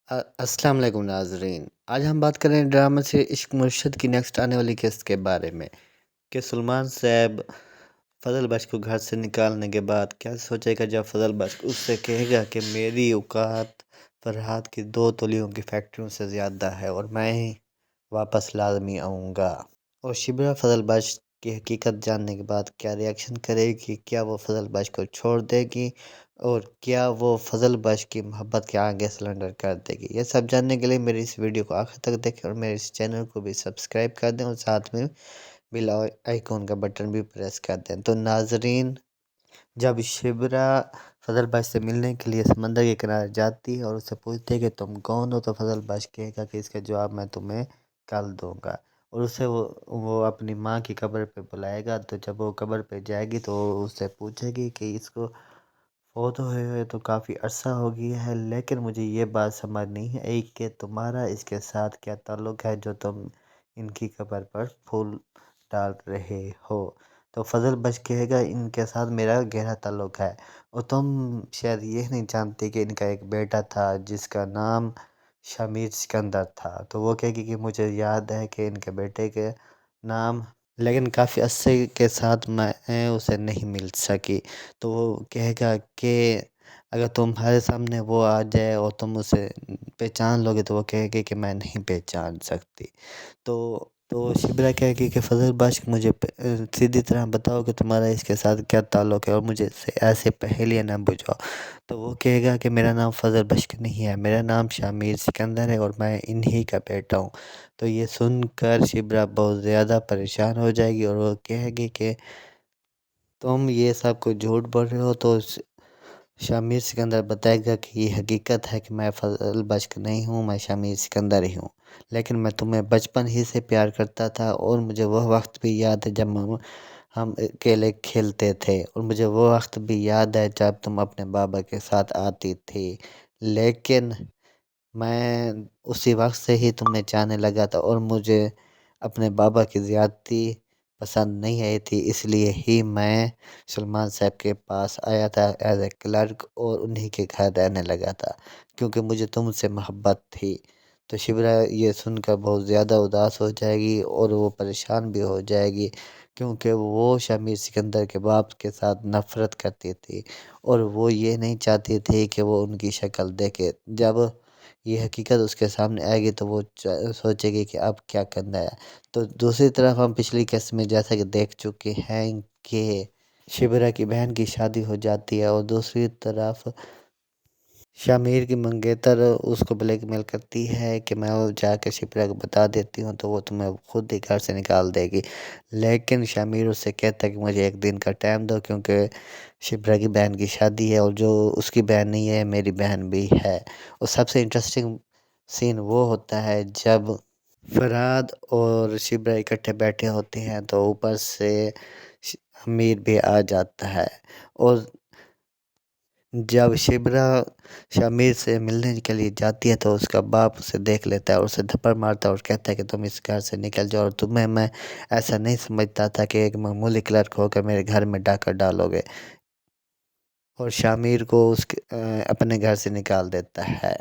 السلام علیکم ناظرین، آج ہم بات کریں ڈرامہ سے عشق مرشد کی نیکسٹ آنے والی قسط کے بارے میں کہ سلمان صاحب فضل بخش کو گھر سے نکالنے کے بعد کیا سوچے گا جب فضل بخش اس سے کہے گا کہ میری اوقات فرحات کی 2 تولیوں کی فیکٹریوں سے زیادہ ہے اور میں ہی واپس لازمی آؤں گا۔ اور شبرا فضل بخش کی حقیقت جاننے کے بعد کیا ریاکشن کرے گی، کیا وہ فضل بخش کو چھوڑ دے گی اور کیا وہ فضل بخش کی محبت کے آگے سلنڈر کر دے گی، یہ سب جاننے کے لیے میری اس ویڈیو کو آخر تک دیکھیں اور میرے اس چینل کو بھی سبسکرائب کر دیں اور ساتھ میں بیل آئیکن کا بٹن بھی پریس کر دیں۔ تو ناظرین، جب شبرا فضل بخش سے ملنے کے لیے سمندر کے کنارے جاتی ہے اور اسے پوچھتی ہے کہ تم کون ہو، تو فضل بخش کہے گا کہ اس کا جواب میں تمہیں کل دوں گا، اور اسے وہ اپنی ماں کی قبر پہ بلائے گا۔ تو جب وہ قبر پہ جائے گی تو اس سے پوچھے گی کہ اس کو فوت ہوئے تو کافی عرصہ ہو گیا ہے، لیکن مجھے یہ بات سمجھ نہیں آئی کہ تمہارا اس کے ساتھ کیا تعلق ہے جو تم ان کی قبر پر پھول ڈال رہے ہو۔ تو فضل بخش کہے گا ان کے ساتھ میرا گہرا تعلق ہے، اور تم شاید یہ نہیں جانتے کہ ان کا ایک بیٹا تھا جس کا نام شمیر سکندر تھا۔ تو وہ کہے گی کہ مجھے یاد ہے کہ ان کے بیٹے کے نام، لیکن کافی عرصے کے ساتھ میں اسے نہیں مل سکی۔ تو وہ کہے گا کہ اگر تمہارے سامنے وہ آ جائے اور تم اسے پہچان لو گے، تو وہ کہے گی کہ میں نہیں پہچان سکتی۔ تو شبرا کہے گی کہ فضل بخش مجھے سیدھی طرح بتاؤ کہ تمہارا اس کے ساتھ کیا تعلق ہے اور مجھے ایسے پہیلیاں نہ بجھاؤ۔ تو وہ کہے گا کہ میرا نام فضل بخش نہیں ہے، میرا نام شمیر سکندر ہے اور میں انہی کا بیٹا ہوں۔ تو یہ سن کر شبرا بہت زیادہ پریشان ہو جائے گی اور وہ کہے گی کہ تم یہ سب کو جھوٹ بول رہے ہو۔ تو شمیر سکندر بتائے گا کہ یہ حقیقت ہے کہ میں فضل بخش نہیں ہوں، میں شمیر سکندر ہی ہوں، لیکن میں تمہیں بچپن ہی سے پیار کرتا تھا اور مجھے وہ وقت بھی یاد ہے جب ہم اکیلے کھیلتے تھے، اور مجھے وہ وقت بھی یاد ہے جب تم اپنے بابا کے ساتھ آتی تھی، لیکن میں اسی وقت سے ہی تمہیں چاہنے لگا تھا اور مجھے اپنے بابا کی زیادتی پسند نہیں آئی تھی، اس لیے ہی میں سلمان صاحب کے پاس آیا تھا ایز اے کلرک اور انہی کے گھر رہنے لگا تھا کیونکہ مجھے تم سے محبت تھی۔ تو شبرا یہ سن کر بہت زیادہ اداس ہو جائے گی اور وہ پریشان بھی ہو جائے گی کیونکہ وہ شمیر سکندر کے باپ کے ساتھ نفرت کرتی تھی اور وہ یہ نہیں چاہتی تھی کہ وہ ان کی شکل دیکھے۔ جب یہ حقیقت اس کے سامنے آئے گی تو وہ سوچے گی کہ اب کیا کرنا ہے۔ تو دوسری طرف ہم پچھلی قسط میں جیسا کہ دیکھ چکے ہیں کہ شبرا کی بہن کی شادی ہو جاتی ہے اور دوسری طرف شمیر کی منگیتر اس کو بلیک میل کرتی ہے کہ میں وہ جا کے شبرا کو بتا دیتی ہوں تو وہ تمہیں خود ہی گھر سے نکال دے گی، لیکن شمیر اس سے کہتا ہے کہ مجھے 1 دن کا ٹائم دو کیونکہ شبرا کی بہن کی شادی ہے اور جو اس کی بہن نہیں ہے میری بہن بھی ہے۔ اور سب سے انٹرسٹنگ سین وہ ہوتا ہے جب فرحاد اور شبرا اکٹھے بیٹھے ہوتے ہیں تو اوپر سے امیر بھی آ جاتا ہے، اور جب شبرا شمیر سے ملنے کے لیے جاتی ہے تو اس کا باپ اسے دیکھ لیتا ہے اور اسے تھپڑ مارتا ہے اور کہتا ہے کہ تم اس گھر سے نکل جاؤ اور تمہیں میں ایسا نہیں سمجھتا تھا کہ ایک معمولی کلرک ہو کر میرے گھر میں ڈاکہ ڈالو گے، اور شمیر کو اپنے گھر سے نکال دیتا ہے۔